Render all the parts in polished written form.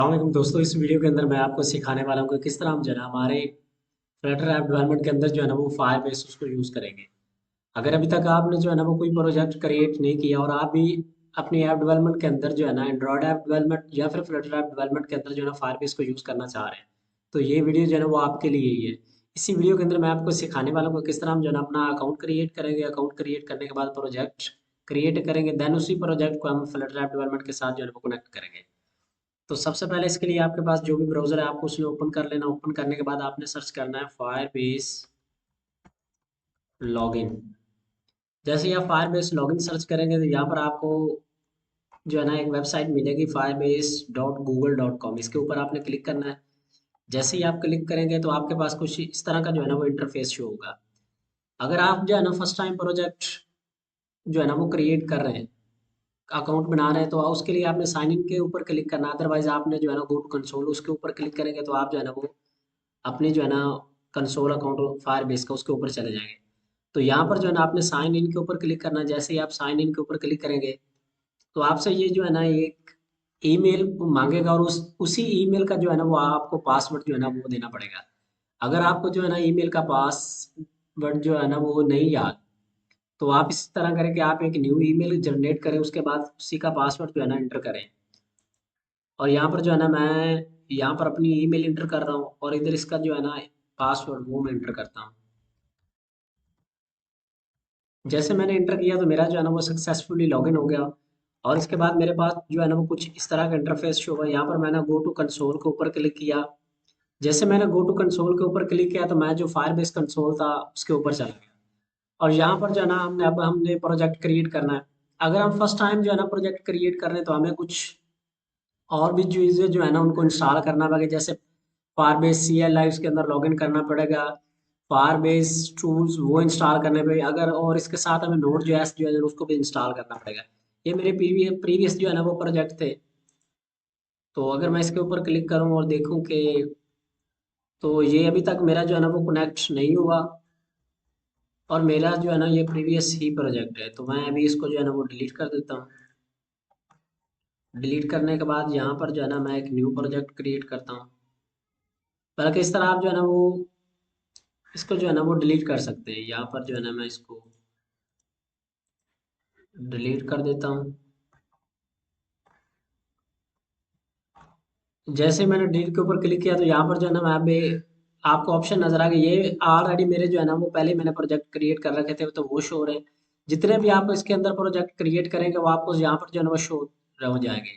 अस्सलाम दोस्तों, इस वीडियो के अंदर मैं आपको सिखाने वाला हूँ कि किस तरह हम जो है ना हमारे फ्लटर ऐप डेवलपमेंट के अंदर जो है ना वो फायरबेस उसको यूज़ करेंगे। अगर अभी तक आपने जो है ना वो कोई प्रोजेक्ट क्रिएट नहीं किया और आप भी अपनी ऐप डेवलपमेंट के अंदर जो है ना एंड्रॉयड ऐप डेवलपमेंट या फिर फ्लटर ऐप डेवलपमेंट के अंदर जो है ना फायरबेस को यूज़ करना चाह रहे हैं, तो ये वीडियो जो है ना वो आपके लिए ही है। इसी वीडियो के अंदर मैं आपको सिखाने वाला हूँ कि किस तरह हम जो है ना अपना अकाउंट क्रिएट करेंगे। अकाउंट क्रिएट करने के बाद प्रोजेक्ट क्रिएट करेंगे, देन उसी प्रोजेक्ट को हम फ्लटर ऐप डेवलपमेंट के साथ जो है ना वो कनेक्ट करेंगे। तो सबसे पहले इसके लिए आपके पास जो भी ब्राउज़र है आपको उसमें ओपन कर लेना। ओपन करने के बाद आपने सर्च करना है फायरबेस लॉगिन। जैसे ही आप फायरबेस लॉगिन सर्च करेंगे तो यहाँ पर आपको जो है ना एक वेबसाइट मिलेगी firebase.google.com। इसके ऊपर आपने क्लिक करना है। जैसे ही आप क्लिक करेंगे तो आपके पास कुछ इस तरह का जो है ना वो इंटरफेस शो होगा। अगर आप जो है ना फर्स्ट टाइम प्रोजेक्ट जो है ना वो क्रिएट कर रहे हैं, अकाउंट बना रहे हैं, तो उसके लिए आपने साइन इन के ऊपर क्लिक करना है। अदरवाइज आपने जो है ना गो टू कंसोल उसके ऊपर क्लिक करेंगे तो आप जो है ना वो अपनी जो है ना कंसोल अकाउंट फायर बेस का उसके ऊपर चले जाएंगे। तो यहाँ पर जो है ना आपने साइन इन के ऊपर क्लिक करना है। जैसे ही आप साइन इन के ऊपर क्लिक करेंगे तो आपसे ये जो है ना एक ईमेल मांगेगा और उसी ईमेल का जो है ना वो आपको पासवर्ड जो है ना वो देना पड़ेगा। अगर आपको जो है ना ईमेल का पासवर्ड जो है ना वो नहीं याद, तो आप इस तरह करें कि आप एक न्यू ईमेल जनरेट करें, उसके बाद उसी का पासवर्ड जो है ना एंटर करें। और यहाँ पर जो है ना मैं यहाँ पर अपनी ईमेल एंटर कर रहा हूँ और इधर इसका जो है ना पासवर्ड वो मैं एंटर करता हूँ। जैसे मैंने एंटर किया तो मेरा जो है ना वो सक्सेसफुली लॉगिन हो गया। और इसके बाद मेरे पास जो है ना वो कुछ इस तरह का इंटरफेस शो हुआ। यहाँ पर मैंने गो टू कंसोल के ऊपर क्लिक किया। जैसे मैंने गो टू कंसोल के ऊपर क्लिक किया तो मैं जो फायरबेस कंसोल था उसके ऊपर चला गया। और यहाँ पर जो है ना हमने प्रोजेक्ट क्रिएट करना है। अगर हम फर्स्ट टाइम जो है ना प्रोजेक्ट क्रिएट कर रहे हैं तो हमें कुछ और भी चीज़ें जो है ना उनको इंस्टॉल करना पड़ेगा। जैसे फायरबेस CLI उसके अंदर लॉगिन करना पड़ेगा। फायरबेस टूल्स वो इंस्टॉल करने पे अगर, और इसके साथ हमें नोड जेएस जो है उसको भी इंस्टॉल करना पड़ेगा। ये मेरे प्रीवियस जो है ना वो प्रोजेक्ट थे। तो अगर मैं इसके ऊपर क्लिक करूँ और देखूँ कि, तो ये अभी तक मेरा जो है ना वो कनेक्ट नहीं हुआ और मेरा जो है ना ये प्रीवियस ही प्रोजेक्ट है। तो मैं अभी इसको जो है ना वो डिलीट कर देता हूँ। डिलीट करने के बाद यहाँ पर जो है ना मैं एक न्यू प्रोजेक्ट क्रिएट करता हूँ। बल्कि इस तरह आप जो है ना वो इसको जो है ना वो डिलीट कर सकते हैं। यहाँ पर जो है ना मैं इसको डिलीट कर देता हूँ। जैसे मैंने डिलीट के ऊपर क्लिक किया तो यहाँ पर जो है ना मैं अभी आपको ऑप्शन नजर आ गया। ये ऑलरेडी मेरे जो है ना वो पहले मैंने प्रोजेक्ट क्रिएट कर रखे थे तो वो शो हो रहे हैं। जितने भी आप इसके अंदर प्रोजेक्ट क्रिएट करेंगे वो आपको यहाँ पर जो है ना वो शो हो जाएंगे।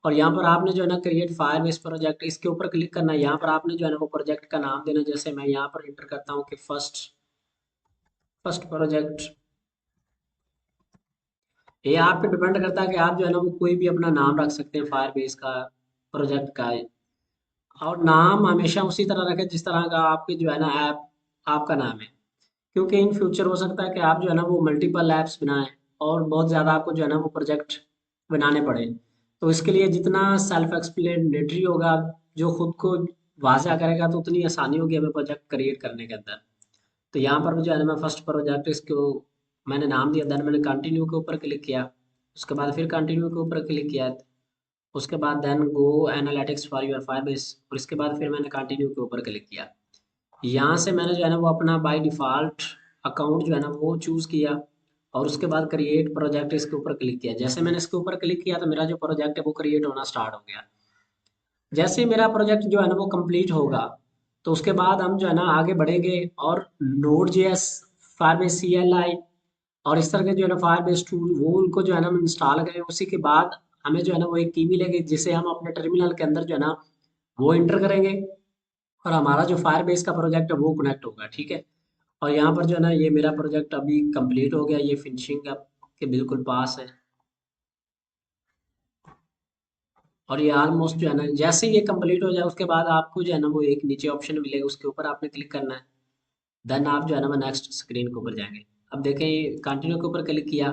और यहाँ पर आपने जो है ना क्रिएट फायरबेस प्रोजेक्ट इसके ऊपर क्लिक करना है। यहाँ पर आपने जो है ना वो प्रोजेक्ट का नाम देना। जैसे मैं यहाँ पर इंटर करता हूँ कि फर्स्ट फर्स्ट प्रोजेक्ट। ये आप पे डिपेंड करता है कि आप जो है ना वो कोई भी अपना नाम रख सकते हैं फायरबेस का, प्रोजेक्ट का। और नाम हमेशा उसी तरह रखें जिस तरह का आपके जो है ना ऐप आपका नाम है। क्योंकि इन फ्यूचर हो सकता है कि आप जो है ना वो मल्टीपल ऐप्स बनाएं और बहुत ज़्यादा आपको जो है ना वो प्रोजेक्ट बनाने पड़े। तो इसके लिए जितना सेल्फ एक्सप्लेनेटरी होगा, जो खुद को वाज़ा करेगा, तो उतनी आसानी होगी हमें प्रोजेक्ट क्रिएट करने के अंदर। तो यहाँ पर जो है ना मैं फर्स्ट प्रोजेक्ट इसको मैंने नाम दिया। देन मैंने कंटिन्यू के ऊपर क्लिक किया। उसके बाद फिर कंटिन्यू के ऊपर क्लिक किया। उसके बाद then go analytics for your Firebase और इसके बाद फिर मैंने कंटिन्यू के ऊपर क्लिक किया। यहाँ से मैंने जो है ना वो अपना बाय डिफ़ॉल्ट अकाउंट जो है ना वो चूज़ किया। और उसके बाद क्रिएट प्रोजेक्ट इसके ऊपर क्लिक किया। जैसे मैंने इसके ऊपर क्लिक किया तो मेरा जो प्रोजेक्ट है वो क्रिएट होना स्टार्ट हो गया। जैसे ही मेरा प्रोजेक्ट जो है ना वो कंप्लीट होगा तो उसके बाद हम जो है ना आगे बढ़ेंगे और नोड जेएस, फायरबेस CLI और इस तरह के जो है ना फायरबेस टूल वो उनको जो है ना हम इंस्टॉल करें। उसी के बाद हमें जो है ना वो एक की मिलेगी जिसे हम अपने टर्मिनल के अंदर जो है ना वो इंटर करेंगे और हमारा जो फायरबेस का प्रोजेक्ट है वो कनेक्ट होगा। ठीक है। और यहाँ पर जो है ना ये मेरा प्रोजेक्ट अभी कंप्लीट हो गया। ये फिनिशिंग अब के बिल्कुल पास है। और ये ऑलमोस्ट जो है ना जैसे ही ये कंप्लीट हो जाए उसके बाद आपको जो है ना वो एक नीचे ऑप्शन मिलेगा, उसके ऊपर आपने क्लिक करना है। देन आप जो है ना वो नेक्स्ट स्क्रीन के ऊपर जाएंगे। अब देखें ये कंटिन्यू के ऊपर क्लिक किया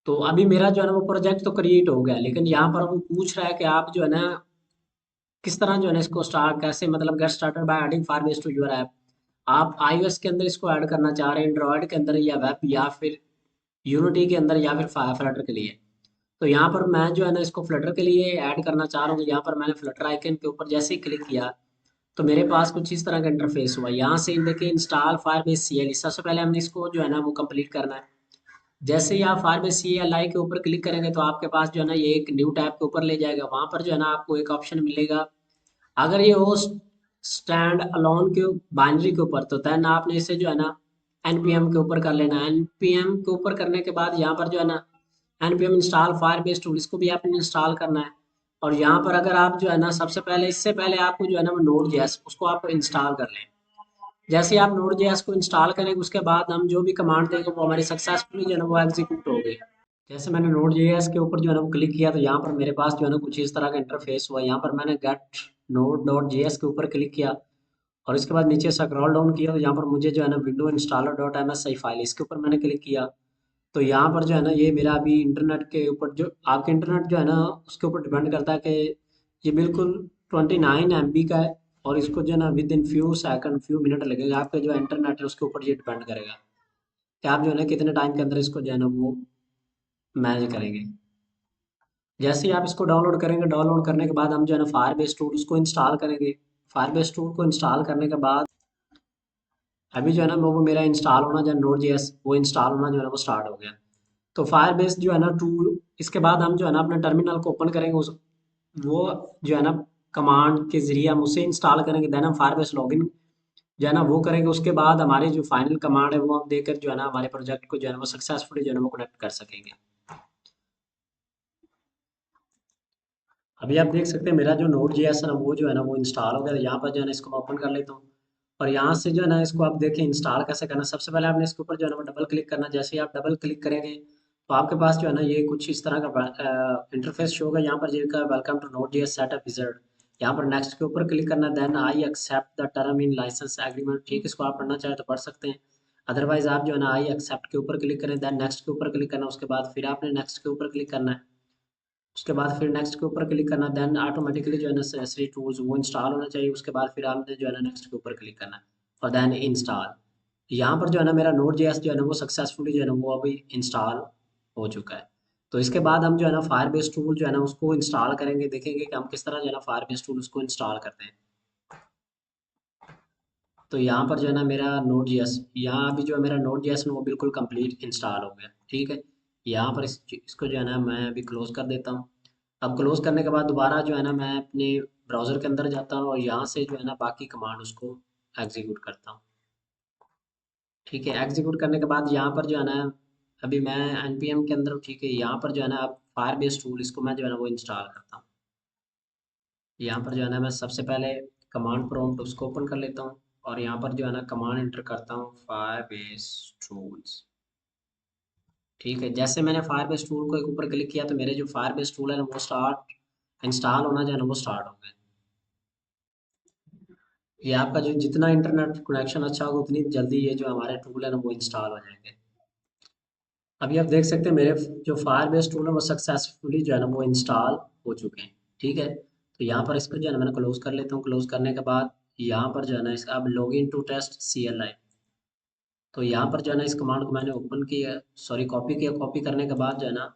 तो अभी मेरा जो है ना वो प्रोजेक्ट तो क्रिएट हो गया, लेकिन यहाँ पर वो पूछ रहा है कि आप जो है ना किस तरह जो है ना इसको स्टार्ट कैसे, मतलब get started by adding Firebase to your app. आप iOS के अंदर इसको ऐड करना चाह रहे हैं, एंड्रॉयड के अंदर या वेब या फिर यूनिटी के अंदर या फिर फ्लटर के लिए। तो यहाँ पर मैं जो है ना इसको फ्लटर के लिए ऐड करना चाह रहा हूँ। यहाँ पर मैंने फ्लटर आइकन के ऊपर जैसे ही क्लिक किया तो मेरे पास कुछ इस तरह का इंटरफेस हुआ। यहाँ से देखिए इंस्टॉल फायरबेस सीएलई, सबसे पहले हमने इसको जो है ना वो कंप्लीट करना है। जैसे ही आप फायरबेस सीएलआई के ऊपर क्लिक करेंगे तो आपके पास जो है ना ये एक न्यू टैब के ऊपर ले जाएगा। वहां पर जो है ना आपको एक ऑप्शन मिलेगा, अगर ये हो स्टैंड अलोन के बाइनरी के ऊपर, तो देन आपने इसे जो है ना npm के ऊपर कर लेना है। npm के ऊपर करने के बाद यहाँ पर जो है ना npm इंस्टॉल फायरबेस टूल, इसको भी आपने इंस्टॉल करना है। और यहाँ पर अगर आप जो है ना सबसे पहले, इससे पहले आपको जो है ना वो नोड जेएस उसको आप इंस्टॉल कर लें। जैसे ही आप नोड जेएस को इंस्टॉल करेंगे उसके बाद हम जो भी कमांड देंगे वो हमारी सक्सेसफुली जो है ना वो एग्जीक्यूट हो गई। जैसे मैंने नोड जेएस के ऊपर जो है ना वो क्लिक किया तो यहाँ पर मेरे पास जो है ना कुछ इस तरह का इंटरफेस हुआ। यहाँ पर मैंने गेट नोड डॉट जेएस के ऊपर क्लिक किया और इसके बाद नीचे स्क्रॉल डाउन किया तो यहाँ पर मुझे जो है ना window installer dot MSI file, इसके ऊपर मैंने क्लिक किया। तो यहाँ पर जो है ना ये मेरा अभी इंटरनेट के ऊपर, जो आपके इंटरनेट जो है ना उसके ऊपर डिपेंड करता है कि ये बिल्कुल 29 MB का है। और इसको जो है ना with in few second few minute लगेगा, आपके जो इंटरनेट है उसके ऊपर ये डिपेंड करेगा कि आप जो है ना कितने टाइम के अंदर इसको जो है ना वो मैनेज करेंगे। जैसे ही आप इसको डाउनलोड करेंगे, डाउनलोड करने के बाद हम जो है ना फायरबेस टूल उसको इंस्टॉल करेंगे। फायरबेस टूल को इंस्टॉल करने के बाद अभी जो है ना वो मेरा इंस्टॉल होना जो है नोड जेएस वो इंस्टॉल होना जो है ना वो स्टार्ट हो गया। तो फायरबेस जो है ना टूल, इसके बाद हम जो है ना अपने टर्मिनल को ओपन करेंगे, उस वो जो है ना कमांड के जरिए हम उसे इंस्टॉल करेंगे। देन हम फायरबेस लॉगिन जो है ना वो करेंगे। उसके बाद हमारी जो फाइनल कमांड है वो हम देकर जो है ना हमारे प्रोजेक्ट को जो है ना वो सक्सेसफुली जो है ना वो कनेक्ट कर सकेंगे। अभी आप देख सकते हैं मेरा जो नोड जेएस है ना वो जो है ना वो इंस्टॉल हो गया। यहाँ पर जो है ना इसको मैं ओपन कर लेता हूँ और यहाँ से जो है ना इसको आप देखें इंस्टॉल कैसे करना। सबसे पहले आपने इसके ऊपर जो है ना वो डबल क्लिक करना। जैसे ही आप डबल क्लिक करेंगे तो आपके पास जो है ना ये कुछ इस तरह का इंटरफेस शो होगा। यहाँ पर जो लिखा है welcome to Node JS setup wizard, यहाँ पर नेक्स्ट के ऊपर क्लिक करना। Then I accept the term in licence agreement, ठीक, इसको आप पढ़ना चाहे तो पढ़ सकते हैं। अदरवाइज आप जो है ना आई एक्सेप्ट के ऊपर क्लिक करें, देन नेक्स्ट के ऊपर क्लिक करना। उसके बाद फिर आपने नेक्स्ट के ऊपर क्लिक करना है। उसके बाद फिर नेक्स्ट के ऊपर क्लिक करना। देन ऑटोमेटिकली जो है ना नेसेसरी टूल्स वो इंस्टॉल होना चाहिए। उसके बाद फिर आपने जो है ना नेक्स्ट के ऊपर क्लिक करना है और देन इंस्टॉल। यहाँ पर जो है ना मेरा नोड जेएस जो है ना वो सक्सेसफुली जो है ना वो अभी इंस्टॉल हो चुका है। तो इसके बाद हम जो है ना फायरबेस टूल जो है ना उसको इंस्टॉल करेंगे, देखेंगे कि हम किस तरह जो है ना फायरबेस टूल उसको इंस्टॉल करते हैं। तो यहाँ पर जो है ना मेरा नोड जेएस, यहाँ अभी जो है मेरा नोड जेएस में वो बिल्कुल कंप्लीट इंस्टॉल हो गया, ठीक है। यहाँ पर इसको जो है ना मैं अभी क्लोज कर देता हूँ। अब क्लोज करने के बाद दोबारा जो है ना मैं अपने ब्राउज़र के अंदर जाता हूँ और यहाँ से जो है ना बाकी कमांड उसको एग्जीक्यूट करता हूँ। ठीक है, एग्जीक्यूट करने के बाद यहाँ पर जो है ना अभी मैं npm के अंदर हूँ, ठीक है। यहाँ पर जो है ना अब फायरबेस टूल इसको मैं जो है ना वो इंस्टॉल करता हूँ। यहाँ पर जो है ना मैं सबसे पहले कमांड प्रॉम्प्ट उसको ओपन कर लेता हूँ और यहाँ पर जो है ना कमांड एंटर करता हूँ फायरबेस टूल्स, ठीक है। जैसे मैंने फायरबेस टूल को एक ऊपर क्लिक किया तो मेरे जो फायरबेस टूल है ना वो स्टार्ट इंस्टॉल होना जो है ना वो स्टार्ट हो गया। ये आपका जो जितना इंटरनेट कनेक्शन अच्छा होगा उतनी जल्दी ये जो हमारे टूल है ना वो इंस्टॉल हो जाएंगे। अभी आप देख सकते हैं मेरे जो फायरबेस टूल है वो सक्सेसफुली जो है ना वो इंस्टॉल हो चुके हैं, ठीक है। तो यहाँ पर इसको जो है ना मैंने क्लोज कर लेता हूँ। क्लोज करने के बाद यहाँ पर जो है ना इसका अब log in to test CLI, तो यहाँ पर जो है ना इस कमांड को मैंने ओपन किया, सॉरी कॉपी किया। कॉपी करने के बाद जो है ना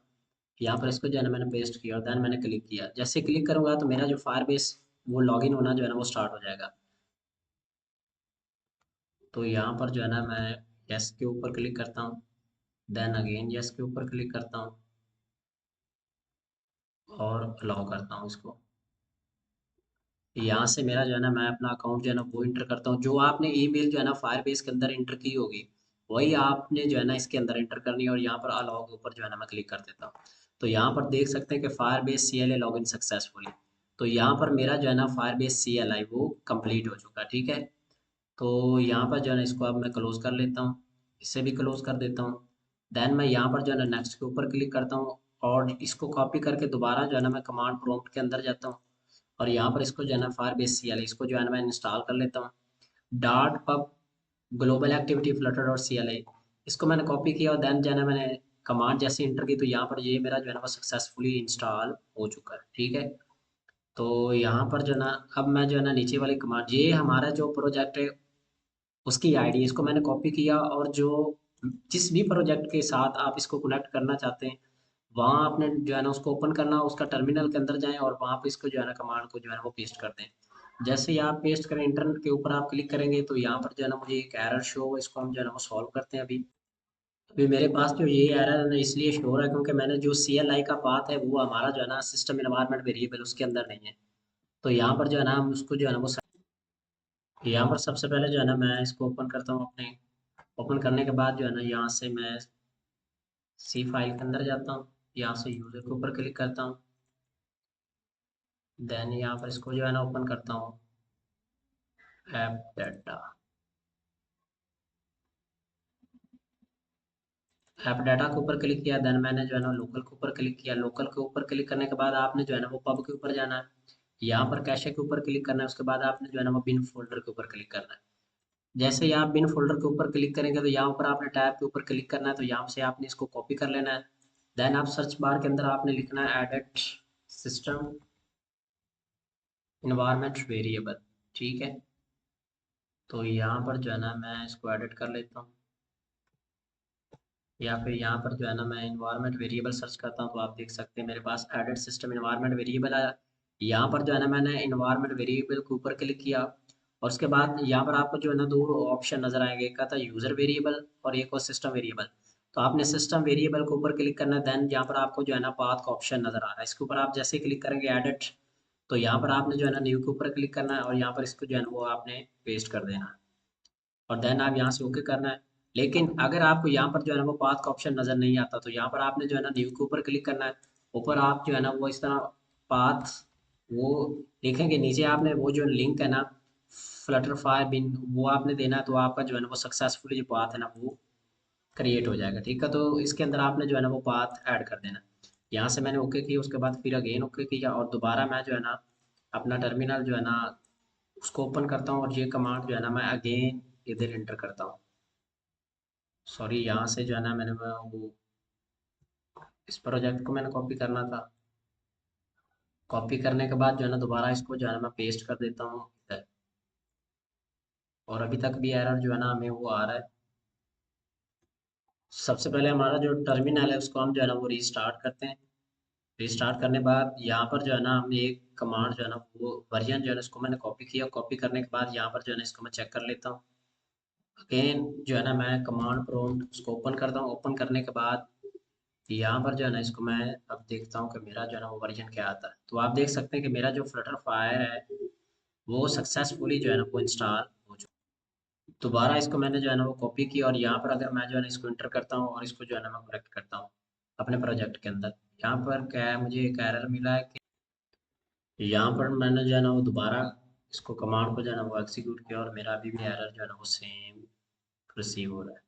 यहाँ पर इसको जो है ना मैंने पेस्ट किया और देन मैंने क्लिक किया। जैसे क्लिक करूंगा तो मेरा जो फायरबेस वो लॉगिन होना जो है ना वो स्टार्ट हो जाएगा। तो यहाँ पर जो है ना मैं यस के ऊपर क्लिक करता हूँ, देन अगेन यस के ऊपर क्लिक करता हूँ और अलाउ करता हूँ इसको। यहाँ से मेरा जो है ना मैं अपना अकाउंट जो है ना वो इंटर करता हूँ। जो आपने ईमेल जो है ना फायरबेस के अंदर इंटर की होगी वही आपने जो है ना इसके अंदर इंटर करनी है और यहाँ पर अलाउ के ऊपर जो है ना मैं क्लिक कर देता हूँ। तो यहाँ पर देख सकते हैं कि फायरबेस CLI लॉगिन सक्सेसफुली। तो यहाँ पर मेरा जो है ना फायरबेस CLI वो कंप्लीट हो चुका है, ठीक है। तो यहाँ पर जो है ना इसको अब मैं क्लोज कर लेता हूँ, इसे भी क्लोज कर देता हूँ। देन मैं यहाँ पर जो है ना नेक्स्ट के ऊपर क्लिक करता हूँ और इसको कॉपी करके दोबारा जो है ना मैं कमांड प्रॉम्प्ट के अंदर जाता हूँ और यहाँ पर इसको जो है ना फायरबेस CLI इसको जो है ना मैं इंस्टॉल कर लेता हूँ। Dot pub global activity Flutter dot CLI, इसको मैंने कॉपी किया और देन जो है ना मैंने कमांड जैसे इंटर की तो यहाँ पर ये मेरा जो है ना वो सक्सेसफुली इंस्टॉल हो चुका है, ठीक है। तो यहाँ पर जो है ना अब मैं जो है ना नीचे वाली कमांड, ये हमारा जो प्रोजेक्ट है उसकी आईडी, इसको मैंने कॉपी किया और जो जिस भी प्रोजेक्ट के साथ आप इसको कनेक्ट करना चाहते हैं वहाँ आपने जो है ना उसको ओपन करना, उसका टर्मिनल के अंदर जाएँ और वहाँ पे इसको जो है ना कमांड को जो है ना वो पेस्ट कर दें। जैसे ही आप पेस्ट करें, इंटरनेट के ऊपर आप क्लिक करेंगे तो यहाँ पर जो है ना मुझे एक एरर शो होगा, इसको हम जो है ना वो सॉल्व करते हैं अभी। अभी मेरे पास जो ये एरर है ना इसलिए शो हो रहा है क्योंकि मैंने जो CLI का पाथ है वो हमारा जो है ना सिस्टम इन्वायरमेंट वेरिएबल उसके अंदर नहीं है। तो यहाँ पर जो है ना हम उसको जो है ना वो यहाँ पर सबसे पहले जो है ना मैं इसको ओपन करता हूँ अपने। ओपन करने के बाद जो है ना यहाँ से मैं सी फाइल के अंदर जाता हूँ, यहाँ से यूज़र के ऊपर क्लिक करता हूँ, देन यहाँ पर इसको जो है ना ओपन करता हूँ, ऐप डाटा। ऐप डाटा के ऊपर क्लिक किया, देन मैंने जो है ना लोकल के ऊपर क्लिक किया। लोकल के ऊपर क्लिक करने के बाद आपने जो है ना वो पब के ऊपर जाना है, यहाँ पर कैशे के ऊपर क्लिक करना है, उसके बाद आपने जो है ना वो बिन फोल्डर के ऊपर क्लिक करना है। जैसे ही आप बिन फोल्डर के ऊपर क्लिक करेंगे तो यहाँ पर आपने टैब के ऊपर क्लिक करना है, तो यहाँ से आपने इसको कॉपी कर लेना है। देन आप सर्च बार के अंदर आपने लिखना है एडिट सिस्टम इन्वायरमेंट वेरिएबल, ठीक है। तो यहाँ पर जो है ना मैं इसको एडिट कर लेता हूँ, या फिर यहाँ पर जो है ना मैं इन्वायरमेंट वेरिएबल सर्च करता हूँ तो आप देख सकते हैं मेरे पास एडिट सिस्टम इन्वायरमेंट वेरिएबल आया। यहाँ पर जो है ना मैंने इन्वायरमेंट वेरिएबल के ऊपर क्लिक किया और उसके बाद यहाँ पर आपको जो है ना दो ऑप्शन नजर आएंगे, एक का था यूजर वेरिएबल और एक और सिस्टम वेरिएबल। तो आपने सिस्टम वेरिएबल के ऊपर क्लिक करना है, देन यहाँ पर आपको जो है ना पाथ का ऑप्शन नजर आ रहा है, इसके ऊपर आप जैसे ही क्लिक करेंगे एडिट, तो यहाँ पर आपने जो है ना न्यू के ऊपर क्लिक करना है और यहाँ पर इसको जो है ना वो आपने पेस्ट कर देना है और देन आप यहाँ से ओके करना है। लेकिन अगर आपको यहाँ पर जो है ना वो पाथ का ऑप्शन नज़र नहीं आता तो यहाँ पर आपने जो है ना न्यू के ऊपर क्लिक करना है। ऊपर आप जो है ना वो इस तरह पाथ वो देखेंगे, नीचे आपने वो जो लिंक है ना फ्लटरफाई बिन वो आपने देना है, तो आपका जो है ना वो सक्सेसफुली जो पाथ है ना वो क्रिएट हो जाएगा, ठीक है। तो इसके अंदर आपने जो है ना वो पाथ ऐड कर देना। यहाँ से मैंने ओके किया, उसके बाद फिर अगेन ओके किया और दोबारा मैं जो है ना अपना टर्मिनल जो है ना उसको ओपन करता हूँ और ये कमांड जो है ना मैं अगेन इधर इंटर करता हूँ। सॉरी, यहाँ से जो है ना मैंने वो इस प्रोजेक्ट को मैंने कॉपी करना था। कॉपी करने के बाद जो है ना दोबारा इसको जो है ना मैं पेस्ट कर देता हूँ इधर, और अभी तक भी एरर जो है ना हमें वो आ रहा है। सबसे पहले हमारा जो टर्मिनल है उसको हम जो है ना वो रीस्टार्ट करते हैं। रीस्टार्ट करने के बाद यहाँ पर जो है ना हमने एक कमांड जो है ना वो वर्जन जो है ना इसको मैंने कॉपी किया। कॉपी करने के बाद यहाँ पर जो है ना इसको मैं चेक कर लेता हूँ। अगेन जो है ना मैं कमांड प्रॉम्प्ट उसको ओपन करता हूँ। ओपन करने के बाद यहाँ पर जो है ना इसको मैं अब देखता हूँ कि मेरा जो है ना वो वर्जन क्या आता है। तो आप देख सकते हैं कि मेरा जो फ्लटर फायर है वो सक्सेसफुली जो है ना वो इंस्टॉल हो चुका है। दोबारा इसको मैंने जो है ना वो कॉपी किया और यहाँ पर अगर मैं जो है ना इसको इंटर करता हूँ और इसको जो है ना मैं कनेक्ट करता हूँ अपने प्रोजेक्ट के अंदर, यहाँ पर क्या है मुझे एक एरर मिला है कि यहाँ पर मैंने जो है ना वो दोबारा इसको कमांड को जो है ना वो एग्जीक्यूट किया और मेरा अभी भी एरर जो है ना वो सेम रिसीव हो रहा है।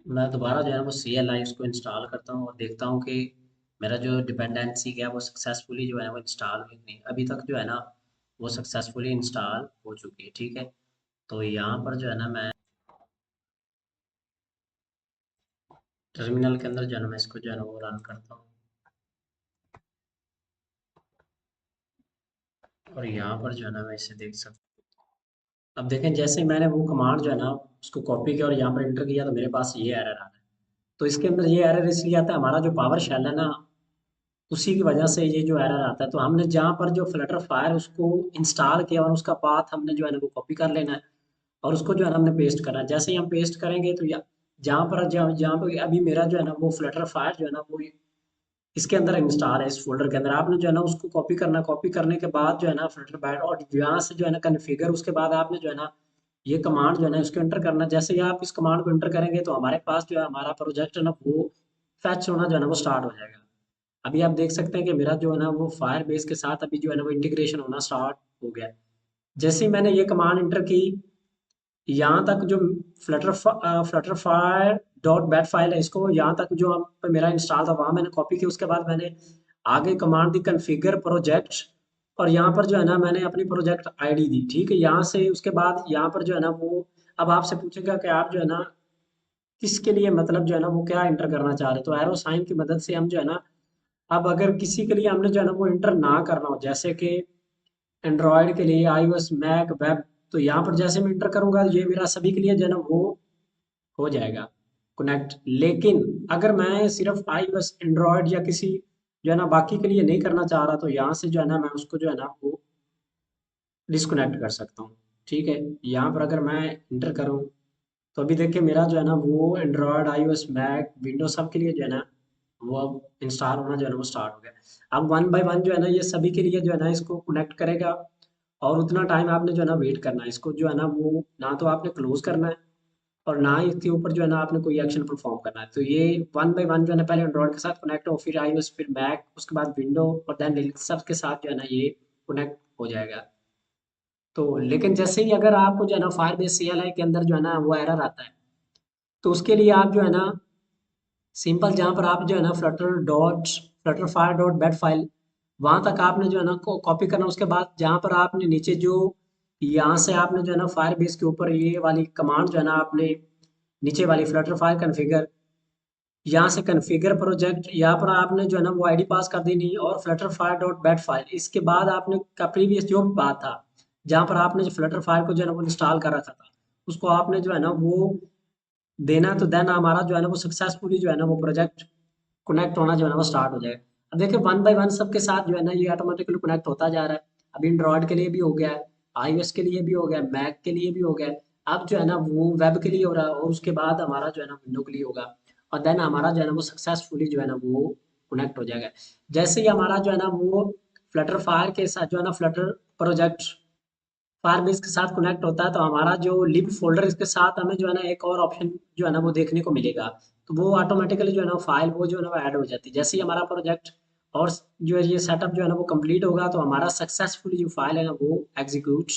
मैं दोबारा जो है ना वो CLI उसको इंस्टॉल करता हूँ और देखता हूँ कि मेरा जो डिपेंडेंसी क्या है वो सक्सेसफुली जो है ना वो इंस्टॉल हुई नहीं। अभी तक जो है ना वो सक्सेसफुली इंस्टॉल हो चुकी है, ठीक है। तो यहाँ पर जो है ना मैं टर्मिनल के अंदर जो है ना मैं इसको जो है ना वो रन करता हूँ और यहाँ पर जो है ना मैं इसे देख सकता हूँ। अब देखें, जैसे ही मैंने वो कमांड जो है ना उसको कॉपी किया और यहाँ पर एंटर किया तो मेरे पास ये एरर आ रहा है। तो इसके अंदर ये एरर इसलिए आता है, हमारा जो पावर शेल है ना उसी की वजह से ये जो एरर आता है। तो हमने जहाँ पर जो फ्लटर फायर उसको इंस्टॉल किया और उसका पाथ हमने जो है ना वो कॉपी कर लेना है और उसको जो है ना हमने पेस्ट करना है। जैसे ही हम पेस्ट करेंगे तो जहाँ पर जहाँ पर अभी मेरा जो है ना वो फ्लटर फायर जो है ना वो इसके अंदर इंस्टॉल है, इस फ़ोल्डर के अंदर आपने जो है ना उसको कॉपी करना। कॉपी करने के बाद जो है ना फ़िल्टर बैड और यहाँ से जो है ना कॉन्फ़िगर, उसके बाद आपने जो है ना ये कमांड जो है ना इसको एंटर करना। जैसे ही आप इस कमांड को एंटर करेंगे तो हमारे पास जो है हमारा प्रोजेक्ट है ना वो फेच होना जो है ना वो स्टार्ट हो जाएगा। अभी आप देख सकते हैं कि मेरा जो है ना वो फायर बेस के साथ अभी जो है ना वो इंटीग्रेशन होना स्टार्ट हो गया है। जैसे ही मैंने ये कमांड एंटर की, यहाँ तक जो फ्लटरफायर डॉट बैट फाइल है इसको यहाँ तक जो पे मेरा इंस्टॉल था वहाँ मैंने कॉपी की। उसके बाद मैंने आगे कमांड दी कॉन्फ़िगर प्रोजेक्ट और यहाँ पर जो है ना मैंने अपनी प्रोजेक्ट आईडी दी, ठीक है। यहाँ से उसके बाद यहाँ पर जो है ना वो अब आपसे पूछेगा कि आप जो है ना किसके लिए मतलब जो है ना वो क्या इंटर करना चाह रहे हैं। तो एरो साइन की मदद से हम जो है ना अब अगर किसी के लिए हमने जो है ना वो इंटर ना करना हो, जैसे कि एंड्रॉयड के लिए iOS मैक वेब, तो यहाँ पर जैसे मैं इंटर करूंगा ये मेरा सभी के लिए जो है ना वो हो जाएगा। कनेक्ट। लेकिन अगर मैं सिर्फ iOS एंड्रॉयड या किसी जो है ना बाकी के लिए नहीं करना चाह रहा, तो यहाँ से जो है ना मैं उसको जो है ना वो डिस्कनेक्ट कर सकता हूँ। ठीक है, यहाँ पर अगर मैं इंटर करूँ, तो अभी देखिए मेरा जो है ना वो एंड्रॉयड, iOS, मैक, विंडोज सब के लिए जो है ना वो अब इंस्टॉल होना जो है ना वो स्टार्ट हो गया। अब वन बाय वन जो है ना ये सभी के लिए जो है ना इसको कनेक्ट करेगा, और उतना टाइम आपने जो है ना वेट करना है। इसको जो है ना वो ना तो आपने क्लोज करना है, और ना ही इसके ऊपर जो है ना आपने कोई एक्शन परफॉर्म करना है। तो ये वन बाय वन जो है ना पहले एंड्रॉइड के साथ कनेक्ट हो, फिर iOS, फिर मैक, उसके बाद विंडो, और देन लिनक्स, सबके साथ जो है ना ये कनेक्ट हो जाएगा। तो लेकिन जैसे ही अगर आपको जो है ना फायरबेस CLI के अंदर जो है ना वो एरर आता है, तो उसके लिए आप जो है ना सिंपल जहाँ पर आप जो है ना Flutter fire dot bat file, वहां तक आपने जो है ना कॉपी करना। उसके बाद जहाँ पर आपने नीचे जो यहाँ से आपने जो है ना फायर बेस के ऊपर ये वाली कमांड जो है ना आपने नीचे वाली फ्लटर फायर कन्फिगर, यहाँ से कन्फिगर प्रोजेक्ट, यहाँ पर आपने जो है ना वो आईडी पास कर देनी, और Flutter fire dot bat file. इसके बाद आपने का प्रीवियस जो भी बात था, जहाँ पर आपने जो फ्लटर फायर को जो है ना वो इंस्टॉल कर रखा था, उसको आपने जो है ना वो देना। तो देन हमारा जो है ना वो सक्सेसफुली जो है ना वो प्रोजेक्ट कनेक्ट होना जो है ना वो स्टार्ट हो जाएगा। अब देखिए वन बाय वन सबके साथ जो है ना ये ऑटोमेटिकली कनेक्ट होता जा रहा है। अभी एंड्रॉयड के लिए भी हो गया है, iOS के लिए भी हो गया है, मैक के लिए भी हो गया है। अब जो है ना वो वेब के लिए हो रहा है, और उसके बाद हमारा जो है ना विंडो के लिए होगा, और देन हमारा जो है ना वो सक्सेसफुली जो है ना वो कनेक्ट हो जाएगा। जैसे ही हमारा जो है ना वो फ्लटर फायर के साथ जो है ना फ्लटर प्रोजेक्ट फायरबेस के साथ कनेक्ट होता है, तो हमारा जो लिब फोल्डर, इसके साथ हमें जो है ना एक और ऑप्शन जो है ना वो देखने को मिलेगा। तो वो ऑटोमेटिकली जो है ना फाइल वो जो है ना वो ऐड हो जाती है। जैसे ही हमारा प्रोजेक्ट और जो है ये सेटअप जो है ना वो कंप्लीट होगा, तो हमारा सक्सेसफुली जो फाइल है ना वो एग्जीक्यूट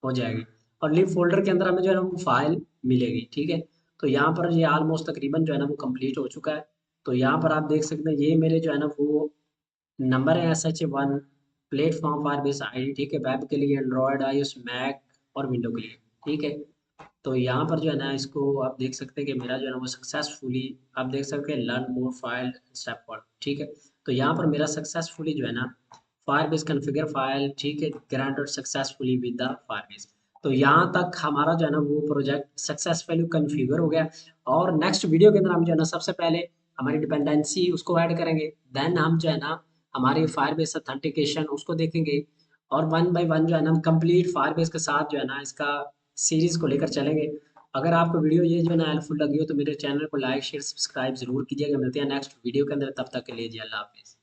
हो जाएगी, और लिब फोल्डर के अंदर हमें जो है ना वो फाइल मिलेगी। ठीक है, तो यहाँ पर ये ऑलमोस्ट तकरीबन जो है ना वो कंप्लीट हो चुका है। तो यहाँ पर आप देख सकते हैं ये मेरे जो है ना वो नंबर है SH1 platform for base ID. ठीक है, वेब के लिए, एंड्रॉयड, iOS, मैक और विंडो के लिए। ठीक है, तो यहाँ पर जो है ना इसको आप देख सकते हैं कि मेरा जो है ना वो सक्सेसफुली, आप देख सकते हैं लर्न मोर फाइल स्टेप 1। ठीक है, तो यहाँ पर मेरा सक्सेसफुली जो है ना फायरबेस कॉन्फ़िगर फाइल, ठीक है, granted successfully with the Firebase. तो यहाँ तक हमारा जो है ना वो प्रोजेक्ट सक्सेसफुली कॉन्फ़िगर हो गया। और नेक्स्ट वीडियो के अंदर हम जो है ना सबसे पहले हमारी डिपेंडेंसी उसको ऐड करेंगे, देन हम जो है ना हमारी फायरबेस ऑथेंटिकेशन उसको देखेंगे, और वन बाय वन जो है ना हम कंप्लीट फायरबेस के साथ जो है ना इसका सीरीज को लेकर चलेंगे। अगर आपको वीडियो ये जो है ना हेल्पफुल लगी हो, तो मेरे चैनल को लाइक शेयर सब्सक्राइब जरूर कीजिएगा। मिलते हैं नेक्स्ट वीडियो के अंदर, तब तक के लिए जी अल्लाह हाफिज़।